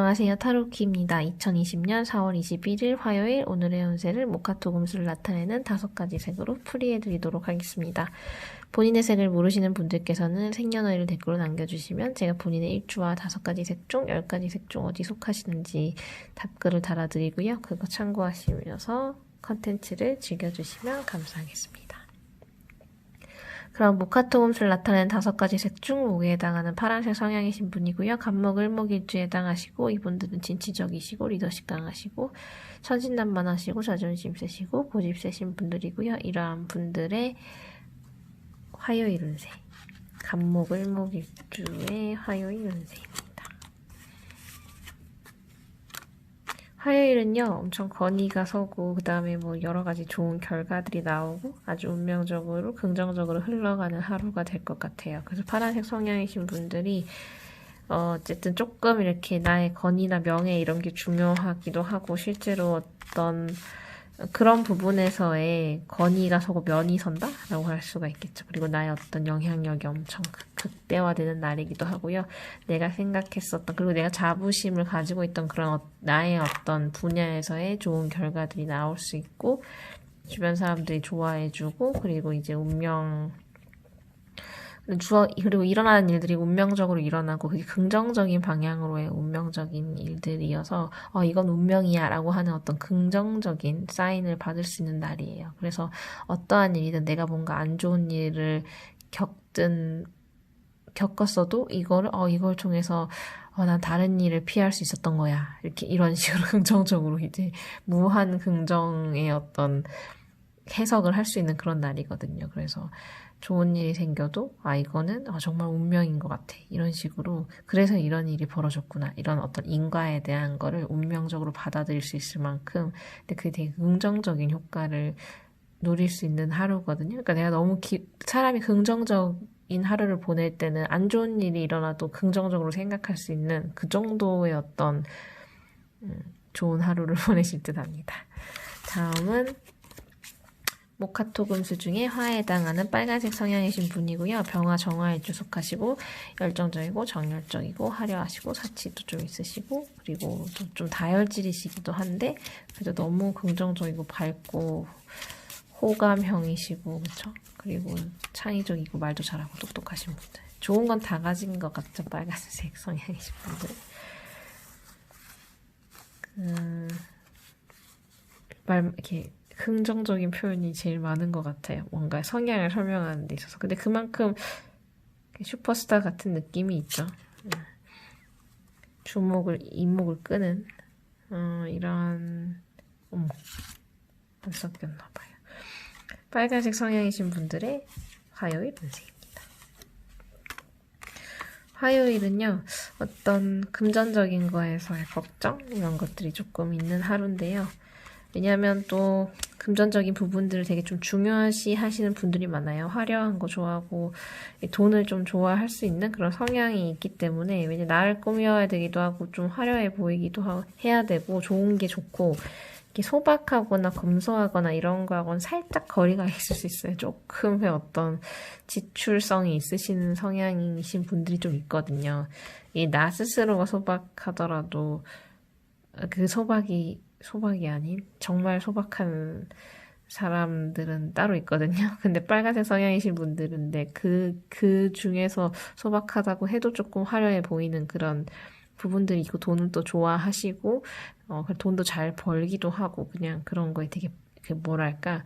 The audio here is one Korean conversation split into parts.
안녕하세요. 타로키입니다. 2020년 4월 21일 화요일 오늘의 운세를 모카토 금수를 나타내는 5가지 색으로 풀이해드리도록 하겠습니다. 본인의 색을 모르시는 분들께서는 생년월일 댓글로 남겨주시면 제가 본인의 일주와 5가지 색 중 10가지 색 중 어디 속하시는지 답글을 달아드리고요. 그거 참고하시면서 컨텐츠를 즐겨주시면 감사하겠습니다. 그럼 모카토 금수를 나타내는 5가지 색 중 목에 해당하는 파란색 성향이신 분이고요. 간목, 을목, 일주에 해당하시고 이분들은 진취적이시고 리더십 강하시고 천진난만하시고 자존심 세시고 고집 세신 분들이고요. 이러한 분들의 화요일 운세 간목, 을목, 일주의 화요일 운세입니다. 화요일은요, 엄청 건의가 서고, 그 다음에 뭐 여러 가지 좋은 결과들이 나오고, 아주 운명적으로, 긍정적으로 흘러가는 하루가 될 것 같아요. 그래서 파란색 성향이신 분들이, 어쨌든 조금 이렇게 나의 건의나 명예 이런 게 중요하기도 하고, 실제로 어떤 그런 부분에서의 건의가 서고 면이 선다? 라고 할 수가 있겠죠. 그리고 나의 어떤 영향력이 엄청 극대화되는 날이기도 하고요. 내가 생각했었던, 그리고 내가 자부심을 가지고 있던 그런 나의 어떤 분야에서의 좋은 결과들이 나올 수 있고, 주변 사람들이 좋아해주고, 그리고 이제 그리고 일어나는 일들이 운명적으로 일어나고 그게 긍정적인 방향으로의 운명적인 일들이어서 이건 운명이야 라고 하는 어떤 긍정적인 사인을 받을 수 있는 날이에요. 그래서 어떠한 일이든 내가 뭔가 안 좋은 일을 겪었어도 이걸 통해서 난 다른 일을 피할 수 있었던 거야. 이런 식으로 긍정적으로 이제 무한 긍정의 어떤 해석을 할 수 있는 그런 날이거든요. 그래서 좋은 일이 생겨도 이거는 정말 운명인 것 같아. 이런 식으로 그래서 이런 일이 벌어졌구나. 이런 어떤 인과에 대한 거를 운명적으로 받아들일 수 있을 만큼 근데 그게 되게 긍정적인 효과를 누릴 수 있는 하루거든요. 그러니까 내가 너무 사람이 긍정적인 하루를 보낼 때는 안 좋은 일이 일어나도 긍정적으로 생각할 수 있는 그 정도의 어떤 좋은 하루를 보내실 듯 합니다. 다음은 모카토 금수 중에 화에 해당하는 빨간색 성향이신 분이고요. 병화, 정화일주 속하시고 열정적이고 정열적이고 화려하시고 사치도 좀 있으시고 그리고 좀 다혈질이시기도 한데 그래도 너무 긍정적이고 밝고 호감형이시고 그렇죠? 그리고 창의적이고 말도 잘하고 똑똑하신 분들. 좋은 건 다 가진 것 같죠? 빨간색 성향이신 분들. 이렇게 긍정적인 표현이 제일 많은 것 같아요. 뭔가 성향을 설명하는 데 있어서. 근데 그만큼 슈퍼스타 같은 느낌이 있죠. 이목을 끄는 이런 안 섞였나봐요. 빨간색 성향이신 분들의 화요일 운세입니다. 화요일은요. 어떤 금전적인 거에서의 걱정 이런 것들이 조금 있는 하루인데요. 왜냐하면 또 금전적인 부분들을 되게 좀 중요시 하시는 분들이 많아요. 화려한 거 좋아하고 돈을 좀 좋아할 수 있는 그런 성향이 있기 때문에 왜냐면 나를 꾸며야 되기도 하고 좀 화려해 보이기도 해야 되고 좋은 게 좋고 이렇게 소박하거나 검소하거나 이런 거하고는 살짝 거리가 있을 수 있어요. 조금의 어떤 지출성이 있으신 성향이신 분들이 좀 있거든요. 나 스스로가 소박하더라도 그 소박이 아닌 정말 소박한 사람들은 따로 있거든요. 근데 빨간색 성향이신 분들은 그 중에서 소박하다고 해도 조금 화려해 보이는 그런 부분들이 있고 돈을 또 좋아하시고 돈도 잘 벌기도 하고 그냥 그런 거에 되게 뭐랄까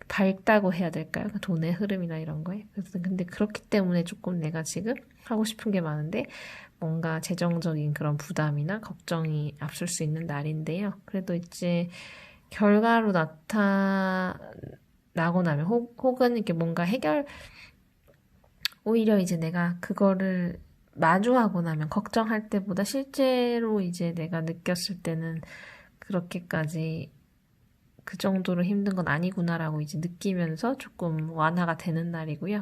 밝다고 해야 될까요? 돈의 흐름이나 이런 거에. 근데 그렇기 때문에 조금 내가 지금 하고 싶은 게 많은데 뭔가 재정적인 그런 부담이나 걱정이 앞설 수 있는 날인데요. 그래도 이제 결과로 나타나고 나면 혹은 이렇게 뭔가 오히려 이제 내가 그거를 마주하고 나면 걱정할 때보다 실제로 이제 내가 느꼈을 때는 그렇게까지 그 정도로 힘든 건 아니구나라고 이제 느끼면서 조금 완화가 되는 날이고요.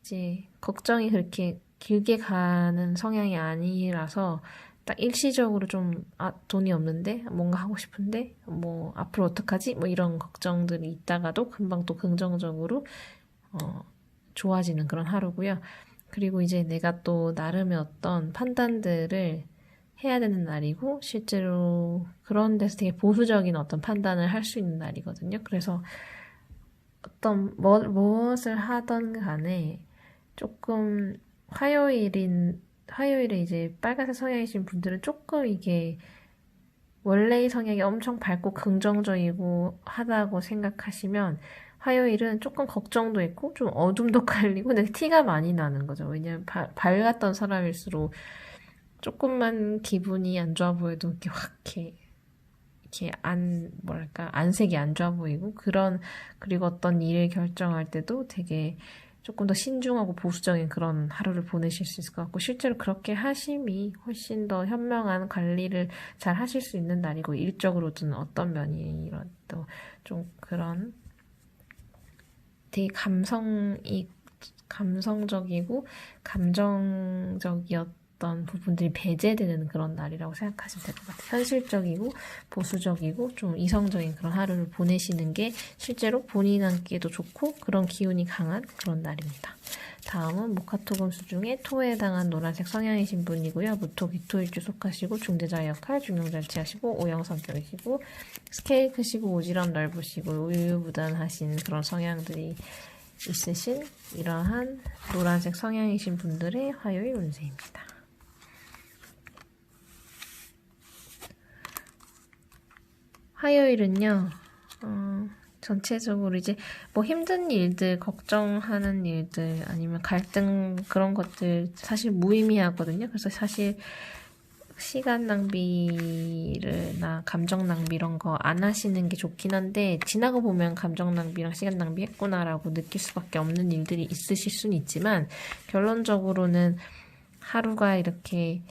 이제 걱정이 그렇게 길게 가는 성향이 아니라서 딱 일시적으로 좀 돈이 없는데 뭔가 하고 싶은데 뭐 앞으로 어떡하지? 뭐 이런 걱정들이 있다가도 금방 또 긍정적으로 좋아지는 그런 하루고요. 그리고 이제 내가 또 나름의 어떤 판단들을 해야 되는 날이고 실제로 그런 데서 되게 보수적인 어떤 판단을 할 수 있는 날이거든요. 그래서 어떤 무엇을 하던 간에 조금 화요일에 이제 빨간색 성향이신 분들은 조금 이게 원래의 성향이 엄청 밝고 긍정적이고 하다고 생각하시면 화요일은 조금 걱정도 있고 좀 어둠도 깔리고 근데 티가 많이 나는 거죠. 왜냐면 밝았던 사람일수록 조금만 기분이 안 좋아 보여도 이렇게 확 이렇게 안색이 안 좋아 보이고 그리고 어떤 일을 결정할 때도 되게 조금 더 신중하고 보수적인 그런 하루를 보내실 수 있을 것 같고 실제로 그렇게 하심이 훨씬 더 현명한 관리를 잘 하실 수 있는 날이고 일적으로든 어떤 면이 또 좀 그런 되게 감성적이고 감정적이었던 부분들이 배제되는 그런 날이라고 생각하시면 될 것 같아요. 현실적이고 보수적이고 좀 이성적인 그런 하루를 보내시는 게 실제로 본인에게도 좋고 그런 기운이 강한 그런 날입니다. 다음은 목화토금수 중에 토에 해당한 노란색 성향이신 분이고요. 무토, 기토일주 속하시고 중대자 역할, 중용절제하시고 오형 성격이시고 스케일 크시고 오지랖 넓으시고 우유부단하신 그런 성향들이 있으신 이러한 노란색 성향이신 분들의 화요일 운세입니다. 화요일은요, 전체적으로 이제 뭐 힘든 일들, 걱정하는 일들, 아니면 갈등 그런 것들 사실 무의미하거든요. 그래서 사실 시간 낭비나 감정 낭비 이런 거 안 하시는 게 좋긴 한데 지나고 보면 감정 낭비랑 시간 낭비 했구나라고 느낄 수밖에 없는 일들이 있으실 수는 있지만 결론적으로는 하루가 이렇게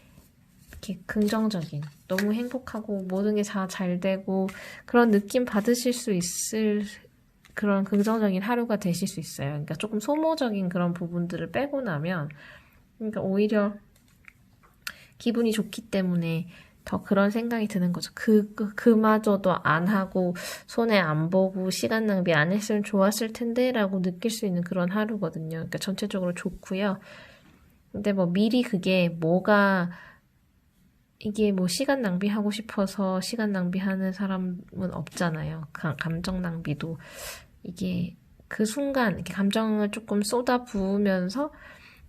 긍정적인 너무 행복하고 모든 게 다 잘 되고 그런 느낌 받으실 수 있을 그런 긍정적인 하루가 되실 수 있어요. 그러니까 조금 소모적인 그런 부분들을 빼고 나면 그러니까 오히려 기분이 좋기 때문에 더 그런 생각이 드는 거죠. 그마저도 안 하고, 손해 안 보고, 시간 낭비 안 했으면 좋았을 텐데, 라고 느낄 수 있는 그런 하루거든요. 그러니까 전체적으로 좋고요. 근데 뭐 미리 이게 뭐 시간 낭비하고 싶어서 시간 낭비하는 사람은 없잖아요. 감정 낭비도. 이게 그 순간, 이렇게 감정을 조금 쏟아 부으면서,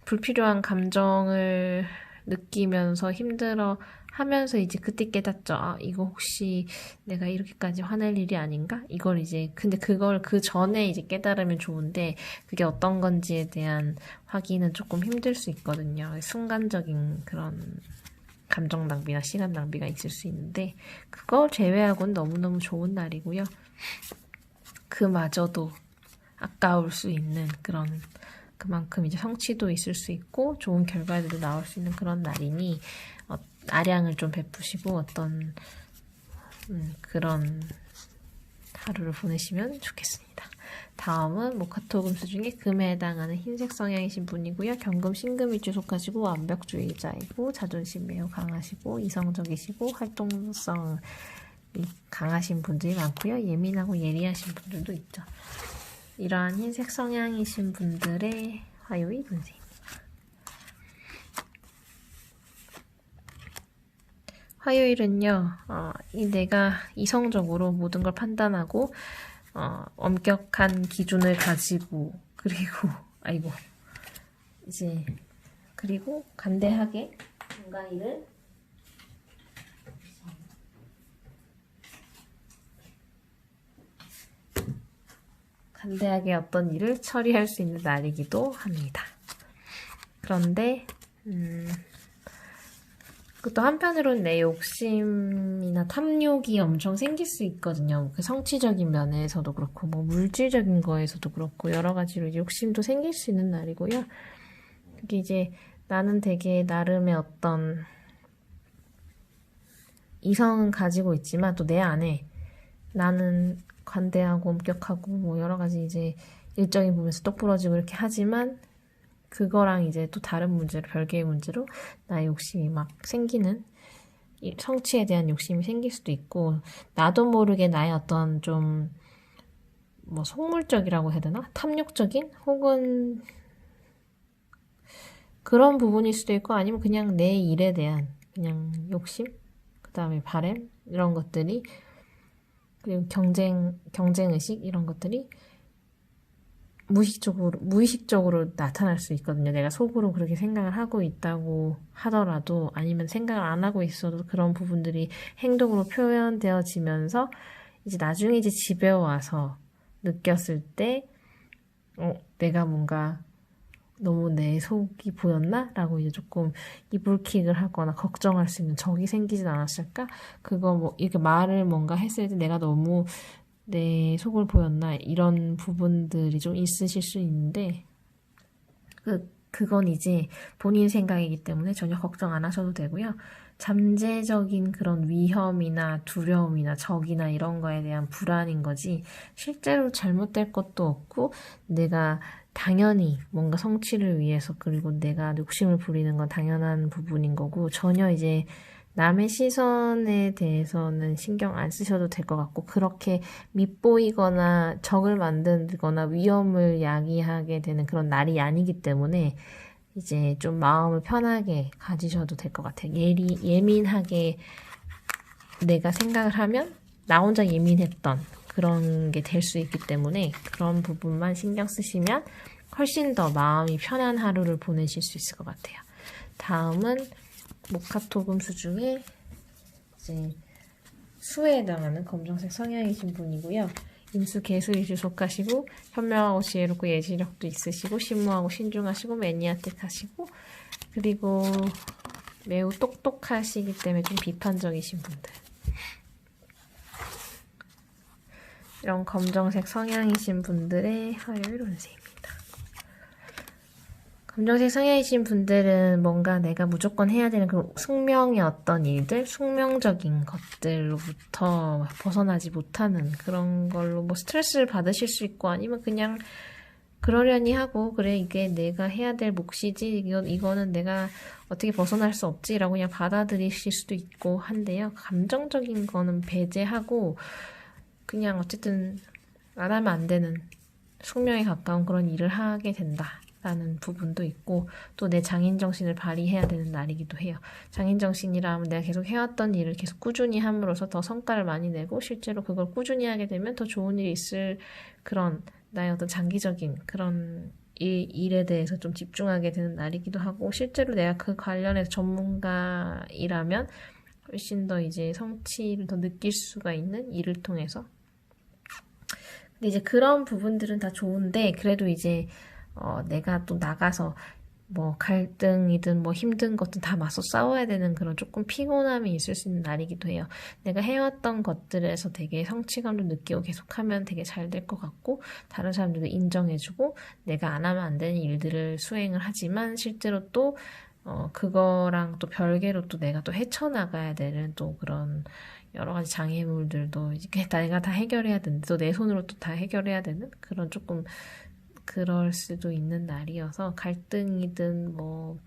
불필요한 감정을 느끼면서 힘들어 하면서 이제 그때 깨닫죠. 아, 이거 혹시 내가 이렇게까지 화낼 일이 아닌가? 근데 그걸 그 전에 이제 깨달으면 좋은데, 그게 어떤 건지에 대한 확인은 조금 힘들 수 있거든요. 순간적인 그런 감정 낭비나 시간 낭비가 있을 수 있는데, 그걸 제외하고는 너무너무 좋은 날이고요. 그마저도 아까울 수 있는 그만큼 이제 성취도 있을 수 있고 좋은 결과들도 나올 수 있는 그런 날이니 아량을 좀 베푸시고 어떤 그런 하루를 보내시면 좋겠습니다. 다음은 목화토금수 중에 금에 해당하는 흰색 성향이신 분이고요. 경금 신금일주 속하시고 완벽주의자이고 자존심 매우 강하시고 이성적이시고 활동성이 강하신 분들이 많고요. 예민하고 예리하신 분들도 있죠. 이러한 흰색 성향이신 분들의 화요일 운세입니다. 화요일은요, 내가 이성적으로 모든 걸 판단하고, 엄격한 기준을 가지고, 그리고 간대하게 뭔가 일을 간대하게 어떤 일을 처리할 수 있는 날이기도 합니다. 그런데 또 한편으로는 내 욕심이나 탐욕이 엄청 생길 수 있거든요. 그 성취적인 면에서도 그렇고 뭐 물질적인 거에서도 그렇고 여러 가지로 욕심도 생길 수 있는 날이고요. 그게 이제 나는 되게 나름의 어떤 이성은 가지고 있지만 또 내 안에 나는 관대하고 엄격하고 뭐 여러 가지 이제 일정인 부분에서 똑부러지고 이렇게 하지만 그거랑 이제 또 다른 문제로 별개의 문제로 나의 욕심이 막 생기는 성취에 대한 욕심이 생길 수도 있고 나도 모르게 나의 어떤 좀 뭐 속물적이라고 해야 되나? 탐욕적인 혹은 그런 부분일 수도 있고 아니면 그냥 내 일에 대한 그냥 욕심, 그 다음에 바램 이런 것들이, 그리고 경쟁의식 이런 것들이 무의식적으로 나타날 수 있거든요. 내가 속으로 그렇게 생각을 하고 있다고 하더라도, 아니면 생각을 안 하고 있어도 그런 부분들이 행동으로 표현되어지면서 이제 나중에 이제 집에 와서 느꼈을 때, 내가 뭔가 너무 내 속이 보였나? 라고 이제 조금 이불킥을 하거나 걱정할 수 있는 적이 생기진 않았을까? 그거 뭐, 이렇게 말을 뭔가 했을 때 내가 너무 내 속을 보였나? 이런 부분들이 좀 있으실 수 있는데, 그건 이제 본인 생각이기 때문에 전혀 걱정 안 하셔도 되고요. 잠재적인 그런 위험이나 두려움이나 적이나 이런 거에 대한 불안인 거지, 실제로 잘못될 것도 없고, 내가 당연히 뭔가 성취를 위해서, 그리고 내가 욕심을 부리는 건 당연한 부분인 거고, 전혀 이제 남의 시선에 대해서는 신경 안 쓰셔도 될 것 같고, 그렇게 밉보이거나 적을 만들거나 위험을 야기하게 되는 그런 날이 아니기 때문에 이제 좀 마음을 편하게 가지셔도 될 것 같아요. 예민하게 내가 생각을 하면 나 혼자 예민했던 그런 게 될 수 있기 때문에 그런 부분만 신경 쓰시면 훨씬 더 마음이 편한 하루를 보내실 수 있을 것 같아요. 다음은 모카토금수 중에 이제 수에 해당하는 검정색 성향이신 분이고요. 임수, 개수일주 속하시고, 현명하고 지혜롭고 예지력도 있으시고, 신무하고 신중하시고, 매니아틱하시고, 그리고 매우 똑똑하시기 때문에 좀 비판적이신 분들. 이런 검정색 성향이신 분들의 화요일 운세입니다. 검정색 성향이신 분들은 뭔가 내가 무조건 해야 되는 그 숙명의 어떤 일들, 숙명적인 것들로부터 벗어나지 못하는 그런 걸로 뭐 스트레스를 받으실 수 있고, 아니면 그냥 그러려니 하고, 그래 이게 내가 해야 될 몫이지, 이거는 내가 어떻게 벗어날 수 없지라고 그냥 받아들이실 수도 있고 한데요. 감정적인 거는 배제하고 그냥 어쨌든 안 하면 안 되는 숙명에 가까운 그런 일을 하게 된다 라는 부분도 있고, 또 내 장인정신을 발휘해야 되는 날이기도 해요. 장인정신이라면 내가 계속 해왔던 일을 계속 꾸준히 함으로써 더 성과를 많이 내고, 실제로 그걸 꾸준히 하게 되면 더 좋은 일이 있을 그런 나의 어떤 장기적인 그런 일에 대해서 좀 집중하게 되는 날이기도 하고, 실제로 내가 그 관련해서 전문가이라면 훨씬 더 이제 성취를 더 느낄 수가 있는 일을 통해서. 근데 이제 그런 부분들은 다 좋은데, 그래도 이제 내가 또 나가서 뭐 갈등이든 뭐 힘든 것든 다 맞서 싸워야 되는 그런 조금 피곤함이 있을 수 있는 날이기도 해요. 내가 해왔던 것들에서 되게 성취감도 느끼고 계속하면 되게 잘 될 것 같고, 다른 사람들도 인정해주고, 내가 안 하면 안 되는 일들을 수행을 하지만 실제로 또 그거랑 또 별개로 또 내가 또 헤쳐나가야 되는 또 그런 여러 가지 장애물들도 이제 내가 다 해결해야 되는데, 또 내 손으로 또 다 해결해야 되는 그런 조금 그럴 수도 있는 날이어서, 갈등이든 뭐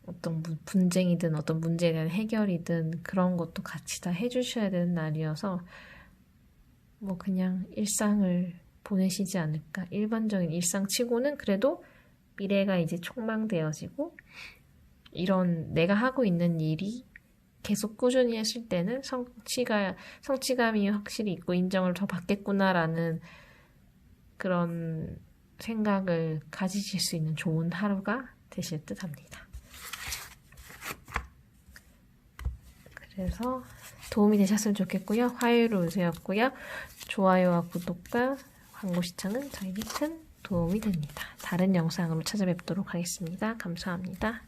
어떤 분쟁이든 어떤 문제에 대한 해결이든 그런 것도 같이 다 해주셔야 되는 날이어서, 뭐 그냥 일상을 보내시지 않을까. 일반적인 일상치고는 그래도 미래가 이제 촉망되어지고, 이런 내가 하고 있는 일이 계속 꾸준히 했을 때는 성취감이 확실히 있고 인정을 더 받겠구나라는 그런 생각을 가지실 수 있는 좋은 하루가 되실 듯 합니다. 그래서 도움이 되셨으면 좋겠고요. 화요일 운세였고요. 좋아요와 구독과 광고 시청은 저에게 큰 도움이 됩니다. 다른 영상으로 찾아뵙도록 하겠습니다. 감사합니다.